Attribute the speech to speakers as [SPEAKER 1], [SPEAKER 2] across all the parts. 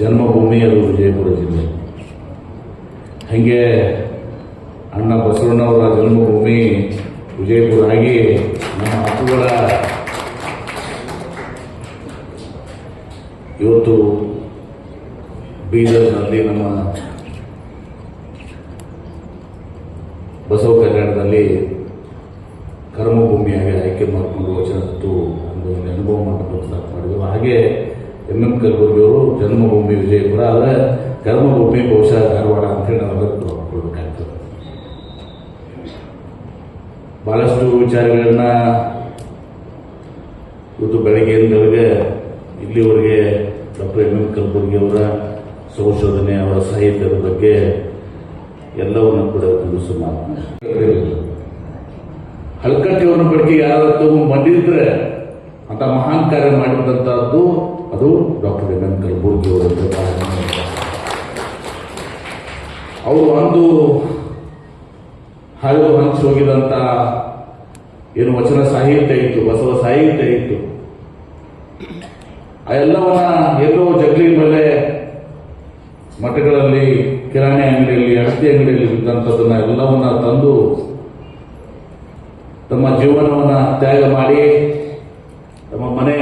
[SPEAKER 1] ಜನ್ಮಭೂಮಿ ಅದು ವಿಜಯಪುರ ಜಿಲ್ಲೆ. ಹಾಗೆ ಅಣ್ಣ ಬಸವಣ್ಣವರ ಜನ್ಮಭೂಮಿ ವಿಜಯಪುರ ಆಗಿ ನಮ್ಮ ಹಕ್ಕುಗಳ ಇವತ್ತು ಬೀದರ್ನಲ್ಲಿ ನಮ್ಮ ಬಸವ ಕಲ್ಯಾಣದಲ್ಲಿ ಕರ್ಮಭೂಮಿಯಾಗಿ ಆಯ್ಕೆ ಮಾಡಿಕೊಂಡು ವಚನ ತತ್ತು ಒಂದು ಅನುಭವ ಮಾಡಬೇಕು ಸ್ಟಾರ್ಟ್ ಮಾಡಿದ್ರು. ಹಾಗೆ ಎಂ ಕಲಬುರ್ಗಿ ಅವರು ಜನ್ಮಭೂಮಿ ವಿಜಯಪುರ, ಆದರೆ ಕರ್ಮಭೂಮಿ ಬಹುಶಃ ಧಾರವಾಡ ಅಂತೇಳಿ ನಾವೆಲ್ಲ ಕೊಡಬೇಕಾಗ್ತದೆ. ಬಹಳಷ್ಟು ವಿಚಾರಗಳನ್ನ ಇವತ್ತು ಬೆಳಗ್ಗೆಯಿಂದವರೆಗೆ ಇಲ್ಲಿವರೆಗೆ ಡಾಕ್ಟರ್ ಎಂ ಕಲಬುರ್ಗಿ ಅವರ ಸಂಶೋಧನೆ, ಅವರ ಸಾಹಿತ್ಯದ ಬಗ್ಗೆ ಎಲ್ಲವನ್ನು ಕೂಡ ತಿಳಿಸು ಹಳಕಟ್ಟಿಯವರ ಬಗ್ಗೆ ಯಾರಾದರೂ ಮಂಡಿದ್ರೆ ಅಂತ ಮಹಾನ್ ಕಾರ್ಯ ಮಾಡಿದಂತಹದ್ದು ಅದು ಡಾಕ್ಟರ್ ಎಂ ಕಲಬುರ್ಗಿ ಅವರಂತೆ. ಅವರು ಅಂದು ಹರಿದು ಹಂಚಿ ಹೋಗಿದಂತ ಏನು ವಚನ ಸಾಹಿತ್ಯ ಇತ್ತು, ಬಸವ ಸಾಹಿತ್ಯ ಇತ್ತು, ಆ ಎಲ್ಲವನ್ನ ಎಲ್ಲೋ ಜಗಲಿ ಮೇಲೆ ಮಠಗಳಲ್ಲಿ, ಕಿರಾಣಿ ಅಂಗಡಿಯಲ್ಲಿ, ಅಡತಿ ಅಂಗಡಿಯಲ್ಲಿ ಇದ್ದಂಥದ್ದನ್ನ ಎಲ್ಲವನ್ನ ತಂದು ತಮ್ಮ ಜೀವನವನ್ನು ತ್ಯಾಗ ಮಾಡಿ ತಮ್ಮ ಮನೆ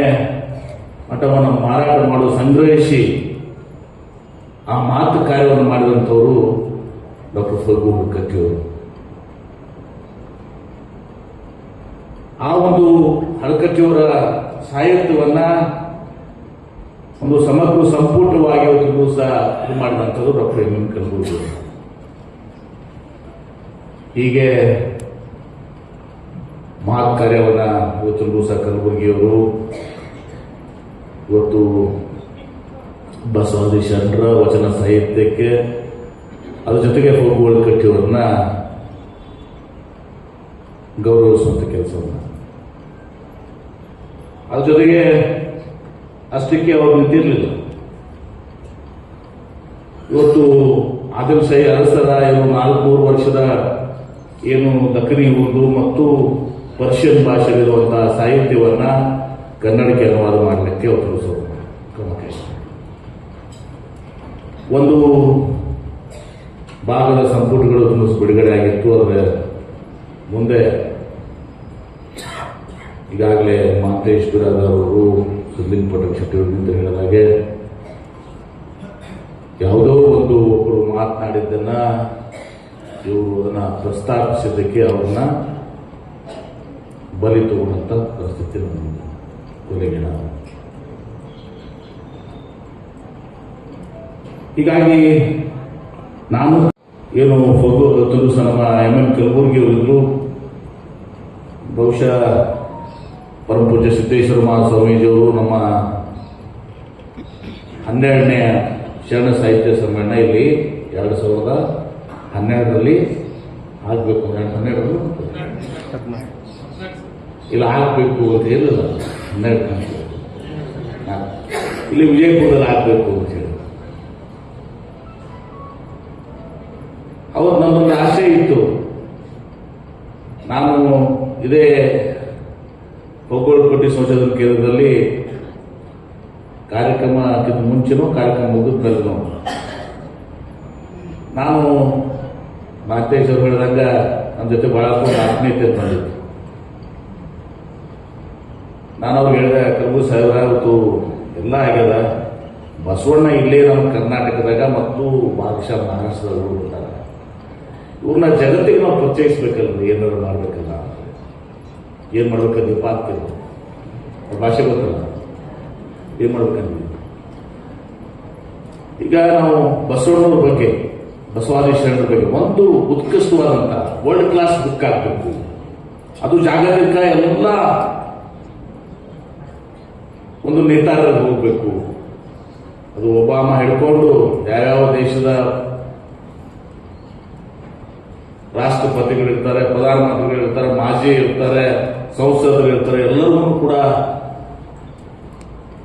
[SPEAKER 1] ಮಠವನ್ನು ಮಾರಾಟ ಮಾಡಲು ಸಂಗ್ರಹಿಸಿ ಆ ಮಾತು ಕಾರ್ಯವನ್ನು ಮಾಡಿದಂಥವರು ಡಾಕ್ಟರ್ ಫಗು ಹುಡ್ಕಟ್ಟಿಯವರು. ಆ ಒಂದು ಹಳಕಟ್ಟಿಯವರ ಸಾಹಿತ್ಯವನ್ನ ಒಂದು ಸಮಗ್ರ ಸಂಪುಟವಾಗಿ ಇವತ್ತು ಸಹ ಇದು ಮಾಡಿದಂಥದ್ದು ಡಾಕ್ಟರ್ ಎಂ ಕಲಬುರ್ಗಿ. ಹೀಗೆ ಮಹತ್ ಕಾರ್ಯವನ್ನ ಇವತ್ತು ಸಹ ಕಲಬುರ್ಗಿಯವರು ಇವತ್ತು ಬಸವಾದಿ ಶರಣರ ವಚನ ಸಾಹಿತ್ಯಕ್ಕೆ ಅದ್ರ ಜೊತೆಗೆ ಫಗು ಕಟ್ಟಿಯವರನ್ನ ಗೌರವಿಸುವಂತ ಕೆಲಸವನ್ನ, ಅದ್ರ ಜೊತೆಗೆ ಅಷ್ಟಕ್ಕೆ ಅವರು ನಿಂತಿರಲಿಲ್ಲ. ಇವತ್ತು ಆದಿಲ್ಶಾಹಿ ಅರಸರ ಏನು 400 ವರ್ಷದ ಏನು ದಕ್ಕನಿ ಉರ್ದು ಮತ್ತು ಪರ್ಷಿಯನ್ ಭಾಷೆಯಲ್ಲಿರುವಂತಹ ಸಾಹಿತ್ಯವನ್ನ ಕನ್ನಡಕ್ಕೆ ಅನುವಾದ ಮಾಡಲಿಕ್ಕೆ ಅವರು ಕ್ರಮ ಕೈಗೊಂಡರು. ಒಂದು ಭಾಗದ ಸಂಪುಟಗಳು ಬಿಡುಗಡೆ ಆಗಿತ್ತು. ಆದರೆ ಮುಂದೆ ಈಗಾಗಲೇ ಮಹಂತೇಶ್ ಬಿರಾದರ್ ಅವರು, ಸುದ್ದಿನ್ ಪಟೇಲ್ ಶೆಟ್ಟಿಯವರು ನಿಂತು ಹೇಳಿದಾಗೆ ಯಾವುದೋ ಒಂದು ಒಬ್ಬರು ಮಾತನಾಡಿದ್ದನ್ನ ಇವರು ಅದನ್ನ ಪ್ರಸ್ತಾಪಿಸಿದ್ದಕ್ಕೆ ಅವ್ರನ್ನ ಬಲಿ ತಗೊಂಡಂತ ಪರಿಸ್ಥಿತಿ ಬಂದಿದೆ. ಕೊಲೆಗಿಡ. ಹೀಗಾಗಿ ನಾನು ಏನು ಫಗು ನಮ್ಮ ಎಂ ಕಲಬುರ್ಗಿ ಅವರಿದ್ರು, ಬಹುಶಃ ಪರಮ ಪೂಜ್ಯ ಸಿದ್ದೇಶ್ವರ ಮಹಾಸ್ವಾಮೀಜಿಯವರು ನಮ್ಮ 12ನೇ ಶರಣ ಸಾಹಿತ್ಯ ಸಮ್ಮೇಳನ ಇಲ್ಲಿ 2012ರಲ್ಲಿ ಆಗಬೇಕು, 2012 ಇಲ್ಲ ಆಗಬೇಕು ಅಂತ ಹೇಳಿಲ್ಲ, 12 ಇಲ್ಲಿ ವಿಜಯಪುರದಲ್ಲಿ ಆಗಬೇಕು ಅಂತ ಹೇಳಿ ಅವತ್ತು ನನ್ನೊಂದು ಆಸೆ ಇತ್ತು. ನಾನು ಇದೇ ಹೋಗೋಳ್ಪಟ್ಟಿ ಸಂಶೋಧನಾ ಕೇಂದ್ರದಲ್ಲಿ ಕಾರ್ಯಕ್ರಮಕ್ಕಿಂತ ಮುಂಚೆನೂ ಕಾರ್ಯಕ್ರಮ ಮುಗಿದ ಮೇಲೂ ನಾನು ಮಹಂತೇಶ್ ಅವರು ಹೇಳಿದಾಗ ನನ್ನ ಜೊತೆ ಬಹಳ ಆತ್ಮೀಯತೆ ಬಂದಿತ್ತು. ನಾನು ಅವ್ರಿಗೆ ಹೇಳಿದೆ, ಕಲಬುರ್ಗಿ ಸಾಹೇಬ್ರ ಇವತ್ತು ಎಲ್ಲ ಆಗ್ಯದ, ಬಸವಣ್ಣ ಇಲ್ಲೇ ನಮ್ಮ ಕರ್ನಾಟಕದಾಗ ಮತ್ತು ಭಾಗಶಃ ಮಹಾರಾಷ್ಟ್ರದಾಗ ಇರ್ತಾರೆ, ಇವ್ರನ್ನ ಜಗತ್ತಿಗೆ ನಾವು ಪರಿಚಯಿಸ್ಬೇಕಲ್ಲ, ಏನಾದ್ರು ಮಾಡ್ಬೇಕಲ್ಲ. ಏನ್ ಮಾಡ್ಬೇಕಂದ್ರೆ ಪಾತ್ಕಿಲ್ಲ, ಭಾಷೆ ಗೊತ್ತಲ್ಲ, ಏನ್ ಮಾಡ್ಬೇಕಂದ್ರೆ ಈಗ ನಾವು ಬಸವಣ್ಣವ್ರ ಬಗ್ಗೆ, ಬಸವಾದಿ ಶರಣರ ಬಗ್ಗೆ ಒಂದು ಉತ್ಕೃಷ್ಟವಾದಂತ ವರ್ಲ್ಡ್ ಕ್ಲಾಸ್ ಬುಕ್ ಆಗಬೇಕು. ಅದು ಜಾಗತಿಕ ಎಲ್ಲ ಒಂದು ನೇತಾರರಿಗೆ ಹೋಗ್ಬೇಕು. ಅದು ಒಬಾಮ ಹಿಡ್ಕೊಂಡು ಯಾವ್ಯಾವ ದೇಶದ ರಾಷ್ಟ್ರಪತಿಗಳಿರ್ತಾರೆ, ಪ್ರಧಾನಮಂತ್ರಿಗಳಿರ್ತಾರೆ, ಮಾಜಿ ಇರ್ತಾರೆ, ಸಂಸದರು ಇರ್ತಾರೆ, ಎಲ್ಲರೂ ಕೂಡ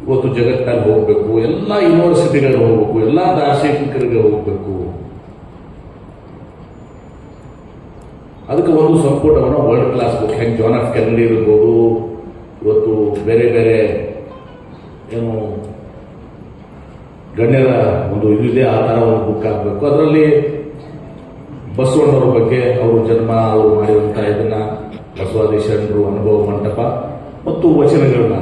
[SPEAKER 1] ಇವತ್ತು ಜಗತ್ತಿನಲ್ಲಿ ಹೋಗ್ಬೇಕು. ಎಲ್ಲ ಯೂನಿವರ್ಸಿಟಿಗಳಿಗೆ ಹೋಗ್ಬೇಕು, ಎಲ್ಲ ದಾರ್ಶನಿಕರಿಗೆ ಹೋಗ್ಬೇಕು. ಅದಕ್ಕೆ ಒಂದು ಸಂಪುಟವನ್ನು ವರ್ಲ್ಡ್ ಕ್ಲಾಸ್ ಬುಕ್, ಹೆಂಗೆ ಜಾನ್ ಎಫ್ ಕೆನಡಿ ಇರ್ಬೋದು, ಇವತ್ತು ಬೇರೆ ಬೇರೆ ಏನು ಗಣ್ಯರ ಒಂದು ಇದಿದೆ, ಆ ಥರ ಒಂದು ಬುಕ್ ಆಗಬೇಕು. ಅದರಲ್ಲಿ ಬಸವಣ್ಣವರ ಬಗ್ಗೆ, ಅವರು ಜನ್ಮ, ಅವರು ಮಾಡಿರುವಂತಹ ಇದನ್ನ, ಬಸವಾದಿ ಶರಣರು ಅನುಭವ ಮಂಟಪ ಮತ್ತು ವಚನಗಳನ್ನ,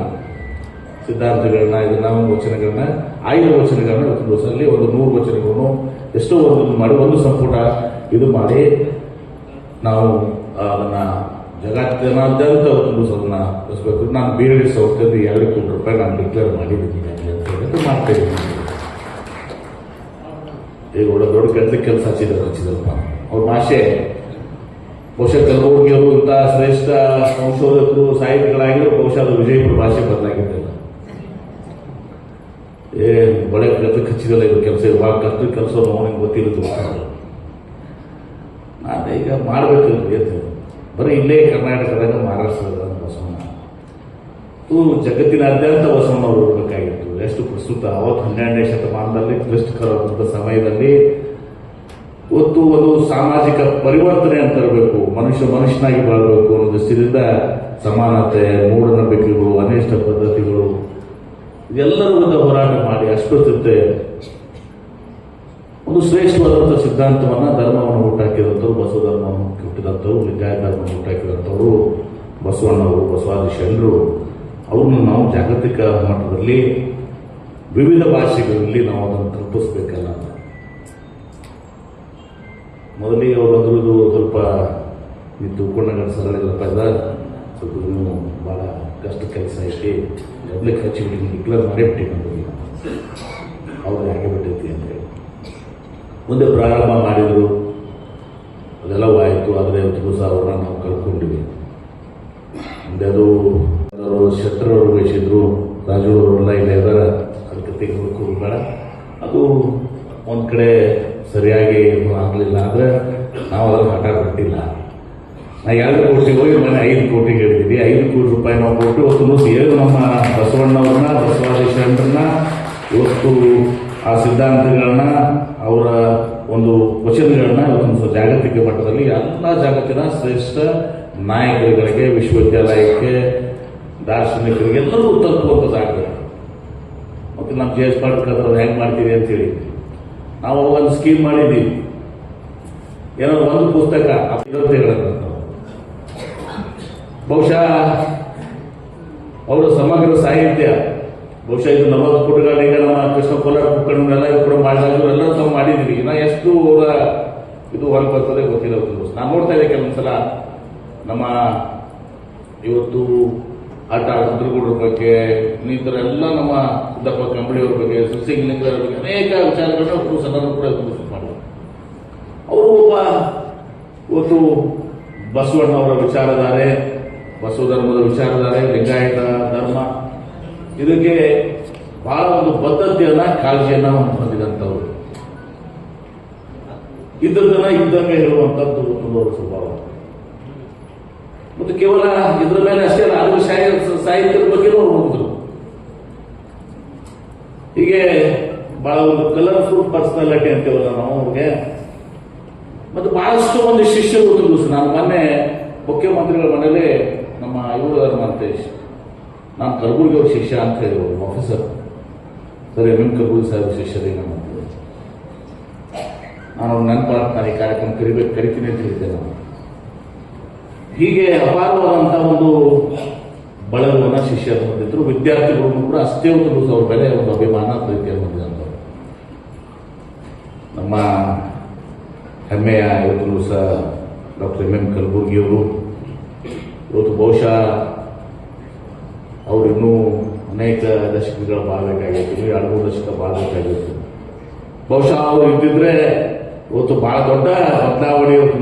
[SPEAKER 1] ಸಿದ್ಧಾಂತಗಳನ್ನ, ಇದನ್ನ ವಚನಗಳನ್ನ, 5 ವಚನಗಳನ್ನ ಇವತ್ತು ದಿವಸದಲ್ಲಿ ಒಂದು 100 ವಚನಗಳನ್ನು ಎಷ್ಟೋ ಒಂದು ಮಾಡಿ ಒಂದು ಸಂಪುಟ ಇದು ಮಾಡಿ ನಾವು ಅದನ್ನ ಜಗತ್ತಿನಾದ್ಯಂತ ಒಂದು ದಿವಸ ಅದನ್ನ ಕಳಿಸ್ಬೇಕು. ನಾನು ಬೇರೆ ಸಂಸ್ಥೆಯಲ್ಲಿ 2 ಕೋಟಿ ರೂಪಾಯಿ ನಾನು ಡಿಕ್ಲೇರ್ ಮಾಡಿದ್ದೀನಿ ಅಂತ ಹೇಳಿ ಮಾಡ್ತಾ ಇದ್ದೀನಿ. ಈಗ ದೊಡ್ಡ ಕೆಲಸ ಹಚ್ಚಿದ್ರಪ್ಪ. ಅವ್ರ ಭಾಷೆ ಬಹುಶಃ ಕಲಬುರ್ಗಿ ಅವರು ಇಂಥ ಶ್ರೇಷ್ಠ ಸಂಶೋಧಕರು ಸಾಹಿತಿಗಳಾಗಿರೋ ಬಹುಶಃ ಅದು ವಿಜಯಪುರ ಭಾಷೆ ಬದಲಾಗಿದ್ದಿಲ್ಲ. ಒಳ್ಳೆ ಕೆಲಸಕ್ಕೆ ಹಚ್ಚಿದಲ್ಲ ಇದು ಕೆಲಸ, ಇವಾಗ ಕಷ್ಟ ಕೆಲಸ ಅವನಿಗೆ ಗೊತ್ತಿರುತ್ತೆ. ನಾನು ಈಗ ಮಾಡಬೇಕಲ್ರಿ ಅಂತ ಬರೀ ಇಲ್ಲೇ ಕರ್ನಾಟಕದಾಗ, ಮಹಾರಾಷ್ಟ್ರದಾಗ ಬಸವಣ್ಣ ಜಗತ್ತಿನಾದ್ಯಂತ ಬಸವಣ್ಣವರು ಇರಬೇಕಾಗಿತ್ತು. ಎಷ್ಟು ಪ್ರಸ್ತುತ ಅವತ್ತು 12ನೇ ಶತಮಾನದಲ್ಲಿ ಕ್ಲಿಷ್ಟಕರವಾದಂಥ ಸಮಯದಲ್ಲಿ ಇವತ್ತು ಒಂದು ಸಾಮಾಜಿಕ ಪರಿವರ್ತನೆ ಅಂತ ಇರಬೇಕು, ಮನುಷ್ಯನಾಗಿ ಬಾಳಬೇಕು ಅನ್ನೋ ದೃಷ್ಟಿಯಿಂದ ಸಮಾನತೆ, ಮೂಢನಂಬಿಕೆಗಳು, ಅನಿಷ್ಟ ಪದ್ಧತಿಗಳು ಇದೆಲ್ಲರ ವಿರುದ್ಧ ಹೋರಾಟ ಮಾಡಿ ಅಸ್ಪೃಶ್ಯತೆ ಒಂದು ಶ್ರೇಷ್ಠವಾದಂಥ ಸಿದ್ಧಾಂತವನ್ನ, ಧರ್ಮವನ್ನು ಹುಟ್ಟಾಕಿದಂಥವ್ರು, ಬಸವ ಧರ್ಮವನ್ನು ಹುಟ್ಟಿದಂಥವ್ರು, ಲಿಂಗಾಯತ ಧರ್ಮವನ್ನು ಹುಟ್ಟಾಕಿದಂಥವ್ರು ಬಸವಣ್ಣವರು, ಬಸವಾದಿ ಶರಣರು. ಅವ್ರನ್ನ ನಾವು ಜಾಗತಿಕ ಮಟ್ಟದಲ್ಲಿ ವಿವಿಧ ಭಾಷೆಗಳಲ್ಲಿ ನಾವು ಅದನ್ನು ಕಲ್ಪಿಸ್ಬೇಕಲ್ಲ. ಮೊದಲಿಗೆ ಅವರು ಅಂದ್ರದ್ದು ಸ್ವಲ್ಪ ನಿಂತು ಕೊಂಡಗಳ ಸರಳಿಲ್ಲಪ್ಪ, ಸ್ವಲ್ಪ ಇನ್ನೂ ಭಾಳ ಕಷ್ಟ ಕೆಲಸ ಐತಿ, ಗದ್ಲಿಕ್ಕೆ ಹಚ್ಚಿಬಿಟ್ಟು ಡಿಕ್ಲೇರ್ ಮಾಡೇ ಬಿಟ್ಟು ನಮಗೆ ಅವ್ರು ಹಾಗೆ ಬಿಟ್ಟೈತಿ ಅಂತೇಳಿ ಮುಂದೆ ಪ್ರಾರಂಭ ಮಾಡಿದರು. ಅದೆಲ್ಲವೂ ಆಯಿತು. ಆದರೆ ಇವತ್ತು ದಿವಸ ಅವ್ರನ್ನ ನಾವು ಕಳ್ಕೊಂಡಿವಿ. ಮುಂದೆ ಅದು ಶೆಟ್ಟರವರು ವಹಿಸಿದ್ರು, ರಾಜುವವರೆಲ್ಲ ಇಲ್ಲ ಇದ್ದಾರೆ, ಅದಕ್ಕೆ ತೆಗೆದುಕೊಂಡು ಬೇಡ. ಅದು ಒಂದು ಕಡೆ ಸರಿಯಾಗಿ ಆಗಲಿಲ್ಲ. ಆದರೆ ನಾವು ಅದನ್ನು ಹಠ ಬಿಟ್ಟಿಲ್ಲ. ನಾ 2 ಕೋಟಿ ಹೋಗಿ ಮನೆ 5 ಕೋಟಿ ಹೇಳಿದ್ದೀವಿ. 5 ಕೋಟಿ ರೂಪಾಯಿ ನಾವು ಕೊಟ್ಟು ಇವತ್ತು ಏನು ನಮ್ಮ ಬಸವಣ್ಣವ್ರನ್ನ, ಬಸವಾದಿ ಶರಣರನ್ನ, ಇವತ್ತು ಆ ಸಿದ್ಧಾಂತಗಳನ್ನ, ಅವರ ಒಂದು ವಚನಗಳನ್ನ ಇವತ್ತು ಜಾಗತಿಕ ಮಟ್ಟದಲ್ಲಿ ಎಲ್ಲ ಜಗತ್ತಿನ ಶ್ರೇಷ್ಠ ನಾಯಕರುಗಳಿಗೆ, ವಿಶ್ವವಿದ್ಯಾಲಯಕ್ಕೆ, ದಾರ್ಶನಿಕರಿಗೆ ಎಲ್ಲರಿಗೂ ತಲುಪುವಂಥದ್ದಾಗಬೇಕು. ಮತ್ತು ನಮ್ಮ JS ಪಾಟೀಲ್ ಅದು ಹೆಂಗೆ ಮಾಡ್ತೀವಿ ಅಂತೇಳಿ ನಾವು ಒಂದು ಸ್ಕೀಮ್ ಮಾಡಿದ್ದೀವಿ. ಏನಾದ್ರು ಒಂದು ಪುಸ್ತಕ ಇರುತ್ತೆ ಹೇಳೋದು. ಬಹುಶಃ ಅವರ ಸಮಗ್ರ ಸಾಹಿತ್ಯ, ಬಹುಶಃ ಇದು 40 ಪುಟಗಳೀಗ ನಮ್ಮ ಕೃಷ್ಣ ಕೋಲಾರ ಕುಕ್ಕಣ್ಣೆಲ್ಲ ಕೂಡ ಮಾಡಿದ್ರು, ಎಲ್ಲ ತಾವು ಮಾಡಿದ್ವಿ. ಇನ್ನು ಎಷ್ಟು ಅವರ ಇದು ಹೊರಗೆ ಬರ್ತದೆ ಗೊತ್ತಿಲ್ಲ. ನಾನು ನೋಡ್ತಾ ಇದ್ದೆ ಕೆಲವೊಂದ್ಸಲ ನಮ್ಮ ಇವತ್ತು ಆಟ ಆಟದ್ರ ಬಗ್ಗೆ, ಇನ್ನಿತರ ಎಲ್ಲ ನಮ್ಮ ಸಿದ್ದಪ್ಪ ಕಂಬಳಿಯವ್ರ ಬಗ್ಗೆ, ಸುಸಿಂಗ್ಲಿಂಗರ ಬಗ್ಗೆ ಅನೇಕ ವಿಚಾರಗಳನ್ನ ಸಣ್ಣರು ಕೂಡ ಮಾಡಿದ್ರು. ಅವರು ಒಬ್ಬ ಇವತ್ತು ಬಸವಣ್ಣವರ ವಿಚಾರಧಾರೆ, ಬಸವ ಧರ್ಮದ ವಿಚಾರಧಾರೆ, ಲಿಂಗಾಯತ ಧರ್ಮ ಇದಕ್ಕೆ ಬಹಳ ಒಂದು ಬದ್ಧತೆಯನ್ನ, ಕಾಳಜಿಯನ್ನ ಹೊಂದಿದಂಥವ್ರು, ಇದ್ದದನ್ನ ಇದ್ದಂಗೆ ಹೇಳುವಂಥದ್ದು ಒಂದು ಸ್ವಭಾವ. ಮತ್ತು ಕೇವಲ ಇದ್ರ ಮೇಲೆ ಅಷ್ಟೇ ಅಲ್ಲ, ಅದು ಸಾಹಿತ್ಯದ ಬಗ್ಗೆನೂ ಹೋಗಿದ್ರು. ಹೀಗೆ ಬಹಳ ಒಂದು ಕಲರ್ಫುಲ್ ಪರ್ಸನಾಲಿಟಿ ಅಂತೇವಲ್ಲ ನಾವು ಅವ್ರಿಗೆ. ಮತ್ತು ಬಹಳಷ್ಟು ಒಂದು ಶಿಷ್ಯರು ಗೊತ್ತಿದ್ರು. ನಾನು ಮೊನ್ನೆ ಮುಖ್ಯಮಂತ್ರಿಗಳ ಮನೇಲಿ ನಮ್ಮ ಇವರು ಮಂತೇಶ್, ನಾನು ಕಲಬುರ್ಗಿ ಅವ್ರ ಶಿಷ್ಯ ಅಂತ ಹೇಳಿದ್ರು, ಆಫೀಸರ್. ಸರಿ, ಎಂ ಕಲಬುರ್ಗಿ ಸಾಹೇಬ್ ಶಿಷ್ಯರಿಗೆ ನಾನು ಅವ್ರು ನೆನಪಾಡ್ತಾನೆ, ಈ ಕಾರ್ಯಕ್ರಮ ಕರಿತೀನಿ ಅಂತ ಹೇಳಿದ್ದೆ ನಾನು. ಹೀಗೆ ಅಪಾರವಾದಂಥ ಒಂದು ಬಳಗವನ್ನ ಶಿಷ್ಯರು ಹೊಂದಿದ್ರು. ವಿದ್ಯಾರ್ಥಿಗಳನ್ನು ಕೂಡ ಅಷ್ಟೇ ಒಂದು ಅವ್ರ ಬೆಲೆ, ಒಂದು ಅಭಿಮಾನ, ಪ್ರೀತಿಯನ್ನು ಹೊಂದಿದಂಥವ್ರು. ನಮ್ಮ ಹೆಮ್ಮೆಯ ಇವತ್ತು ಸಹ ಡಾಕ್ಟರ್ ಎಂ ಕಲಬುರ್ಗಿಯವರು ಇವತ್ತು ಬಹುಶಃ ಅವರು ಇನ್ನೂ ಅನೇಕ ದಶಕಗಳ ಬಾಳಬೇಕಾಗಿತ್ತು, 2-3 ದಶಕ ಬಾಳಬೇಕಾಗಿತ್ತು. ಬಹುಶಃ ಅವರು ಇದ್ದಿದ್ರೆ ಇವತ್ತು ಬಹಳ ದೊಡ್ಡ ಬದಲಾವಣೆ ಇವತ್ತು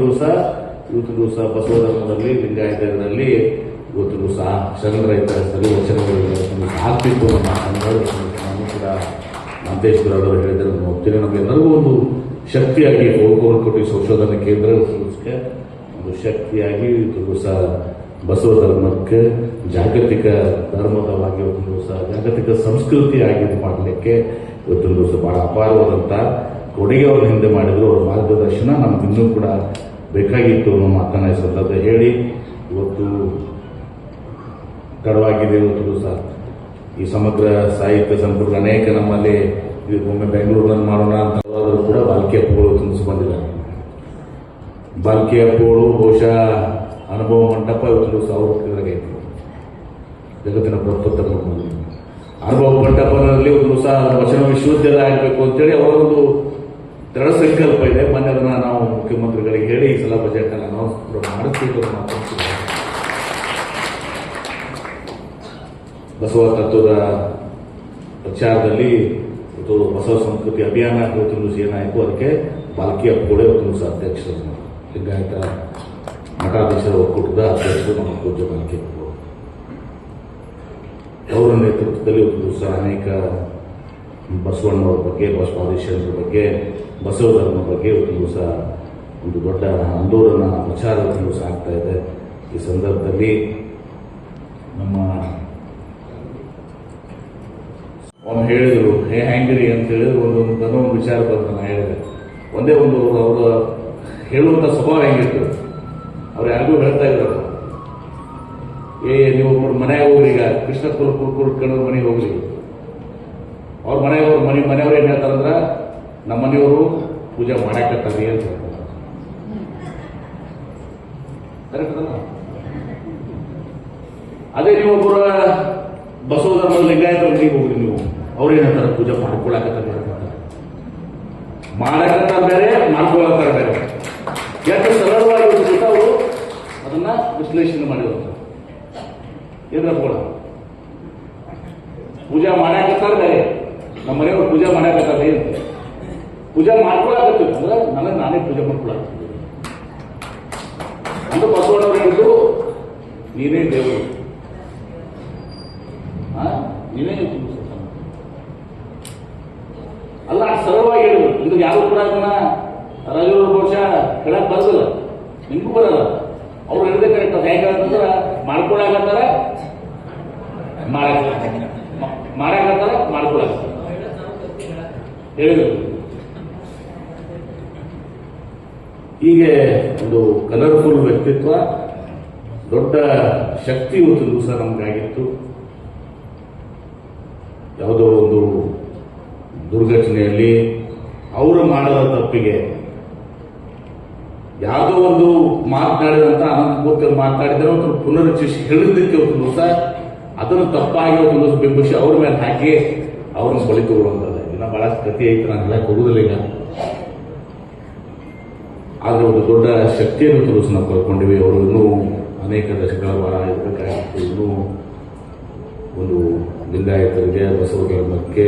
[SPEAKER 1] ದಿವಸ ಬಸವ ಧರ್ಮದಲ್ಲಿ, ಲಿಂಗಾಯತದಲ್ಲಿ ಇವತ್ತು ದಿವಸ ಶರಣರ ಇತಿಹಾಸದಲ್ಲಿ ವಚನಗಳು ಆಗ್ತಿತ್ತು. ನಮ್ಮ ನಾನು ಕೂಡ ಮಂತೇಶ್ವರವರು ಹೇಳಿದರೆ ನಾನು ಹೋಗ್ತೀನಿ. ನಮಗೆಲ್ಲರಿಗೂ ಒಂದು ಶಕ್ತಿಯಾಗಿ ಕೋಟಿ ಸಂಶೋಧನಾ ಕೇಂದ್ರ ಒಂದು ಶಕ್ತಿಯಾಗಿ ಇವತ್ತು ದಿವಸ ಬಸವ ಧರ್ಮಕ್ಕೆ ಜಾಗತಿಕ ಧರ್ಮದವಾಗಿ ಇವತ್ತು ದಿವಸ ಜಾಗತಿಕ ಸಂಸ್ಕೃತಿಯಾಗಿ ಮಾಡಲಿಕ್ಕೆ ಇವತ್ತಿನ ದಿವಸ ಬಹಳ ಅಪಾರವಾದಂಥ ಕೊಡುಗೆ ಅವ್ರ ಹಿಂದೆ ಮಾಡಿದ್ರು. ಅವರ ಮಾರ್ಗದರ್ಶನ ನಮ್ಗೆ ಇನ್ನೂ ಕೂಡ ಬೇಕಾಗಿತ್ತು ಅನ್ನೋ ಮಾತನ್ನ ಸಂದರ್ಭ ಹೇಳಿ, ಇವತ್ತು ತಡವಾಗಿದೆ. ಇವತ್ತು ದಿವಸ ಈ ಸಮಗ್ರ ಸಾಹಿತ್ಯ ಸಂಪರ್ಕ ಅನೇಕ ನಮ್ಮಲ್ಲಿ ಈಗ ಒಮ್ಮೆ ಬೆಂಗಳೂರಿನಲ್ಲಿ ಮಾಡೋಣ ಅಂತ ಆದರೂ ಕೂಡ ಬಾಲ್ಕಿ ಅಪ್ಪುಗಳು ತುಂಬಿಸಿ ಬಂದಿದ್ದಾರೆ. ಬಾಲ್ಕಿ ಅಪ್ಪುಗಳು ಬಹುಶಃ ಅನುಭವ ಮಂಟಪ ಇವತ್ತು 1000 ಐತಿ ಜಗತ್ತಿನ ಪ್ರಪ್ರಥಮ ಅನುಭವ ಮಂಟಪದಲ್ಲಿ ಒಂದು ದಿವಸ ವಚನ ವಿಶ್ವವಿದ್ಯಾಲಯ ಆಗಬೇಕು ಅಂತೇಳಿ ಅವರೊಂದು ದೃಢ ಸಂಕಲ್ಪ ಇದೆ. ಮೊನ್ನೆ ಅದನ್ನು ನಾವು ಮುಖ್ಯಮಂತ್ರಿಗಳಿಗೆ ಹೇಳಿ ಈ ಸಲ ಬಜೆಟ್ ಅನ್ನು ಅನೌನ್ಸ್ ಮಾಡಿಸ್ಬೇಕು ಮಾತಾಡ್ತೀವಿ. ಬಸವ ತತ್ವದ ಪ್ರಚಾರದಲ್ಲಿ ಇವತ್ತು ಬಸವ ಸಂಸ್ಕೃತಿ ಅಭಿಯಾನ ಇವತ್ತು ದಿವಸ ಏನಾಯಿತು, ಅದಕ್ಕೆ ಬಾಲ್ಕಿ ಅಪ್ಪುಗಳೇ ಇವತ್ತು ದಿವಸ ಅಧ್ಯಕ್ಷರು, ಲಿಂಗಾಯತ ಮಠಾಧೀಶರ ಒಕ್ಕೂಟದ ಅಧ್ಯಕ್ಷರು ನಮ್ಮ ಪೂಜ್ಯ ಬಾಲ್ಕಿ ಅಪ್ಪುಗಳು. ಅವರ ನೇತೃತ್ವದಲ್ಲಿ ಇವತ್ತು ದಿವಸ ಅನೇಕ ಬಸವಣ್ಣವ್ರ ಬಗ್ಗೆ, ಬಸವಾದೀಶರ ಬಗ್ಗೆ, ಬಸವ ಧರ್ಮದ ಬಗ್ಗೆ ಇವತ್ತು ದಿವಸ ಒಂದು ದೊಡ್ಡ ಆಂದೋಲನ ಪ್ರಚಾರ ಇವತ್ತು ದಿವಸ ಆಗ್ತಾ ಇದೆ. ಈ ಸಂದರ್ಭದಲ್ಲಿ ನಮ್ಮ ಅವ್ನು ಹೇಳಿದರು ಹೆಂಗಿರಿ ಅಂತ ಹೇಳಿದ್ರು, ಒಂದು ವಿಚಾರ ಬಂತು. ನಾನು ಹೇಳಿದೆ ಒಂದೇ ಒಂದು ಅವರು ಹೇಳುವಂಥ ಸ್ವಭಾವ ಹೆಂಗಿತ್ತು, ಅವ್ರು ಯಾರಿಗೂ ಹೇಳ್ತಾ ಇದ್ರು, ನೀವು ಒಬ್ಬರು ಮನೆಗೆ ಹೋಗ್ರಿ, ಈಗ ಕೃಷ್ಣ ಕುಲಕರ್ಣಿ ಮನೆಗೆ ಹೋಗ್ರಿ, ಅವ್ರ ಮನೆಯವ್ರು ಏನು ಹೇಳ್ತಾರಂದ್ರೆ ನಮ್ಮ ಮನೆಯವರು ಪೂಜೆ ಮಾಡಾಕತ್ತಾರೆ ಅಂತ ಹೇಳ್ತಾರೆ. ಕರೆಕ್ಟ್ ಅಲ್ಲ? ಅದೇ ನೀವೊಬ್ಬರ ಬಸವ ಧರ್ಮದ ಲಿಂಗಾಯತ ಮನೆಗೆ ಹೋಗ್ರಿ, ನೀವು ಅವ್ರು ಏನ್ ಹೇಳ್ತಾರೆ ಪೂಜೆ ಮಾಡ್ಕೊಳಕತ್ತಾರೆ ಬೇರೆ, ಮಾಡ್ಕೊಳತ್ತಾರ ಬೇರೆ. ಯಾಕೆ ಸರಳವಾಗಿ ಅವರು ಅದನ್ನ ವಿಶ್ಲೇಷಣೆ ಮಾಡಿದ್ರು. ಏನಪ್ಪ ಪೂಜೆ ಮಾಡಾಕತ್ತಾರ ಬೇರೆ, ನಮ್ಮ ಮನೆಯವ್ರು ಪೂಜೆ ಮಾಡಾಕತ್ತಾರ ಅಂತ ಪೂಜೆ ಮಾಡ್ಕೊಳಕತ್ತೀವಿ ಅಂದ್ರೆ ನನಗೆ ನಾನೇ ಪೂಜೆ ಮಾಡ್ಕೊಳಕತ್ತೀವಿ ಅಂತ ಬಸವಣ್ಣವ್ರು ಹೇಳಿದ್ರು. ನೀನೇ ದೇವರು, ನೀನೇ ಅಲ್ಲ, ಸರಳವಾಗಿ ಹೇಳಿದ್ರು. ಇದು ಯಾರು ಕೂಡ ಅದನ್ನ ರಾಜೂರು ಬಹುಶಃ ಹೇಳಕ್ ಬರೋದಿಲ್ಲ, ನಿಮಗೂ ಬರಲ್ಲ. ಅವ್ರು ಹೇಳಿದೆ ಕರೆಕ್ಟ್. ಅದು ಹೇಗೆ ಅಂತಂದ್ರೆ ಮಾಡ್ಕೊಳಕತ್ತಾರ, ಮಾಡಾಕತ್ತಾರ, ಮಾಡ್ಕೊಳಕತ್ತಾರ ಹೇಳಿದ್ರು. ಹೀಗೆ ಒಂದು ಕಲರ್ಫುಲ್ ವ್ಯಕ್ತಿತ್ವ, ದೊಡ್ಡ ಶಕ್ತಿ ಇವತ್ತು ದಿವಸ ನಮಗಾಗಿತ್ತು. ಯಾವುದೋ ಒಂದು ದುರ್ಘಟನೆಯಲ್ಲಿ ಅವರು ಮಾಡದ ತಪ್ಪಿಗೆ ಯಾವುದೋ ಒಂದು ಮಾತನಾಡಿದಂತ ಅನಂತಮೂರ್ತಿ ಮಾತನಾಡಿದ್ರೆ ಒಂದು ಪುನರುಚ್ಚರಿಸಿ ಹೇಳಿದ್ದಕ್ಕೆ ಒಂದು ದಿವಸ ಅದನ್ನು ತಪ್ಪಾಗಿ ಒಂದು ದಿವಸ ಬಿಂಬಿಸಿ ಅವ್ರ ಮೇಲೆ ಹಾಕಿ ಅವ್ರನ್ನ ಬಲಿ ತಗೊಳ್ಳುವಂಥದ್ದು. ಇನ್ನ ಬಹಳಷ್ಟು ಕಥೆ ಐತೆ, ನಾನು ಹೇಳಕ್ ಹೋಗುದಿಲ್ಲ ಈಗ. ಆದ್ರೆ ಒಂದು ದೊಡ್ಡ ಶಕ್ತಿಯನ್ನು ದಿವಸ ನಾವು ಕಳ್ಕೊಂಡಿವಿ. ಅವರು ಇನ್ನೂ ಅನೇಕ ದಶಕಗಳ ಬಹಳ ಇರಬೇಕಾಗಿತ್ತು. ಇನ್ನೂ ಒಂದು ಲಿಂಗಾಯತರಿಗೆ, ಬಸವ ಧರ್ಮಕ್ಕೆ,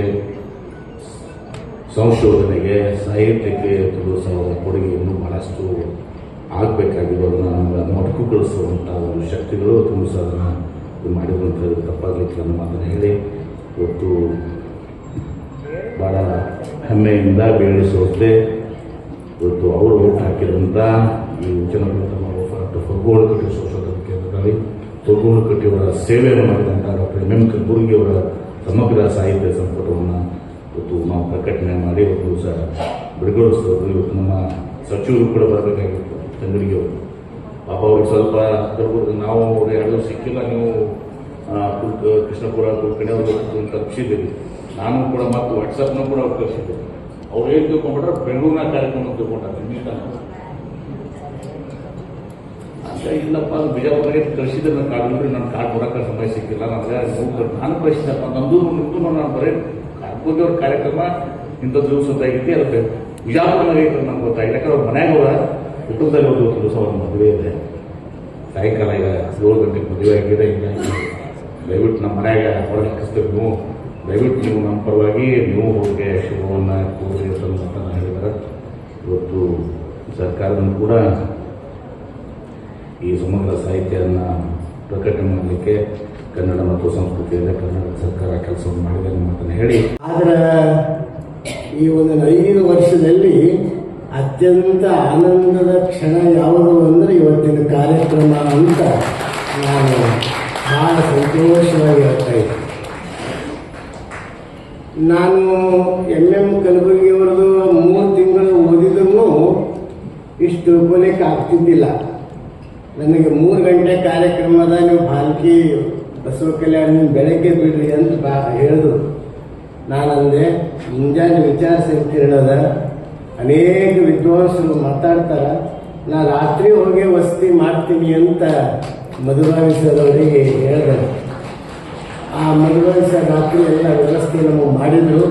[SPEAKER 1] ಸಂಶೋಧನೆಗೆ, ಸಾಹಿತ್ಯಕ್ಕೆ ದಿವಸ ಅವರ ಕೊಡುಗೆ ಇನ್ನೂ ಬಹಳಷ್ಟು ಆಗಬೇಕಾಗಿರೋದನ್ನ ನಮ್ಗೆ ಮಟಕು ಕಳಿಸುವಂಥ ಒಂದು ಶಕ್ತಿಗಳು ದಿವಸ ಅದನ್ನು ಮಾಡಿರುವಂಥ ತಪ್ಪಾಗಲಿಕ್ಕೆ ನನ್ನ ಮಾತನ್ನು ಹೇಳಿ ಇವತ್ತು ಬಹಳ ಹೆಮ್ಮೆಯಿಂದ ಬೇಡಿಸೋದೆ ಇವತ್ತು ಅವರು ಓಟ್ ಹಾಕಿದಂಥ ಈ ಜನಪ್ರಥಮ ಫರ್ಗೋಳಕಟ್ಟಿ ಸಂಶೋಧನಾ ಕೇಂದ್ರದಲ್ಲಿ ಫರ್ಗೋಳಕಟ್ಟಿಯವರ ಸೇವೆಯನ್ನು ಮಾಡಿದಂಥ ಡಾಕ್ಟರ್ ಎಂ ಕಲಬುರ್ಗಿ ಅವರ ಸಮಗ್ರ ಸಾಹಿತ್ಯ ಸಂಪುಟವನ್ನು ಇವತ್ತು ನಾವು ಪ್ರಕಟಣೆ ಮಾಡಿ ಇವತ್ತು ದಿವಸ ಬಿಡುಗಡೆಸ್ತೇವೆ. ಇವತ್ತು ನಮ್ಮ ಸಚಿವರು ಕೂಡ ಬರಬೇಕಾಗಿತ್ತು, ತಂಗಡಿಗೆ ಅವರು. ಪಾಪ ಅವ್ರಿಗೆ ಸ್ವಲ್ಪ ನಾವು ಅವ್ರಿಗೆ ಯಾರು ಸಿಕ್ಕಿಲ್ಲ, ನೀವು ಕೃಷ್ಣಪುರ ಕುಲಕರ್ಣಿ ಅವ್ರಿಗೆ ತಲುಪಿಸಿದ್ದೀವಿ. ನಾನು ಕೂಡ ಮತ್ತು ವಾಟ್ಸಪ್ನ ಕೂಡ ಅವ್ರು ಕಳಿಸಿದ್ದೆ. ಅವ್ರು ಏನು ತಿಳ್ಕೊಂಡ್ಬಿಟ್ರೆ ಬೆಂಗಳೂರಿನ ಕಾರ್ಯಕ್ರಮ ತಿಳ್ಕೊಂಡ್ರೆ ಅಂತ. ಇಲ್ಲಪ್ಪ ಅದು ಬಿಜಾಪುರಿಗೆ ಕಳಿಸಿದ್ರೆ ನಾನು ಕಾರ್ಡ್ ಬಿಟ್ಟರೆ ನನ್ನ ಕಾರ್ಡ್ ಬರೋಕ್ಕೆ ಸಮಯ ಸಿಕ್ಕಿಲ್ಲ ನನಗೆ. ನಾನು ಕಳಿಸಿದಪ್ಪ ನಮ್ಮದು ನಿಮ್ಮದು ನಾನು ಬರೀ ಕಾರ್ಪೂಜೆಯವ್ರ ಕಾರ್ಯಕ್ರಮ ಇಂಥ ದಿವಸ ಆಗೈತಿ, ಅದಕ್ಕೆ ಬಿಜಾಪುರನಾಗ ಐತೆ ನಮ್ಗೆ ಗೊತ್ತಾಗಿಲ್ಲ. ಯಾಕಂದ್ರೆ ಅವ್ರ ಮನೆಯಾಗ ಅವರ ಕುಟುಂಬದಲ್ಲಿ ಒಂದು ದಿವಸ ಒಂದು ಮದುವೆ ಇದೆ, ಸಾಯಂಕಾಲ ಈಗ 7 ಗಂಟೆಗೆ ಮದುವೆ ಆಗಿದೆ. ಹೀಗಾಗಿ ದಯವಿಟ್ಟು ನಮ್ಮ ಮನೆಯಾಗ ಹೊರಗೆ ಹಾಕಿಸ್ತೇವೆ, ನೀವು ದಯವಿಟ್ಟು ನೀವು ನಮ್ಮ ಪರವಾಗಿ ನೀವು ಹೋಗಿ ಶುಭವನ್ನು ಕೋರಿ ಅಂತ ಹೇಳಿದ್ದಾರೆ. ಇವತ್ತು ಸರ್ಕಾರದನ್ನು ಕೂಡ ಈ ಸಮಗ್ರ ಸಾಹಿತ್ಯವನ್ನು ಪ್ರಕಟಣೆ ಮಾಡಲಿಕ್ಕೆ ಕನ್ನಡ ಮತ್ತು ಸಂಸ್ಕೃತಿಯಿಂದ ಕನ್ನಡ ಸರ್ಕಾರ ಕೆಲಸವನ್ನು ಮಾಡಿದೆ ಮಾತನ್ನು ಹೇಳಿ,
[SPEAKER 2] ಆದರೆ ಈ ಒಂದು 5 ವರ್ಷದಲ್ಲಿ ಅತ್ಯಂತ ಆನಂದದ ಕ್ಷಣ ಯಾವುದು ಅಂದರೆ ಇವತ್ತಿನ ಕಾರ್ಯಕ್ರಮ ಅಂತ ನಾನು ಬಹಳ ಸಂತೋಷವಾಗಿ ಹೇಳ್ತಾ ಇದ್ದೆ. ನಾನು ಎಂ ಕಲಬುರ್ಗಿಯವರದು 3 ತಿಂಗಳು ಓದಿದ್ರು ಇಷ್ಟು ತಿಳ್ಕೊಲಿಕ್ಕೆ ಆಗ್ತಿದ್ದಿಲ್ಲ. ನನಗೆ 3 ಗಂಟೆ ಕಾರ್ಯಕ್ರಮದ ನೀವು ಬಾಲ್ಕಿ ಬಸವ ಕಲ್ಯಾಣ ಬೆಳಗ್ಗೆ ಬಿಡ್ರಿ ಅಂತ ಹೇಳಿದ್ರು. ನಾನಂದೆ ಮುಂಜಾನೆ ವಿಚಾರ ಸಂಕಿರಣದ ಅನೇಕ ವಿದ್ವಾಂಸರು ಮಾತಾಡ್ತಾರೆ, ನಾ ರಾತ್ರಿ ಹೋಗಿ ವಸತಿ ಮಾಡ್ತೀನಿ ಅಂತ ಮಧುಬಾವಿ ಸರ್ ಅವರಿಗೆ ಹೇಳಿದೆ. ಆ ಮಧುಬಾವಿ ಸರ್ ರಾತ್ರಿ ಎಲ್ಲ ವ್ಯವಸ್ಥೆ ನಮಗೆ ಮಾಡಿದರು.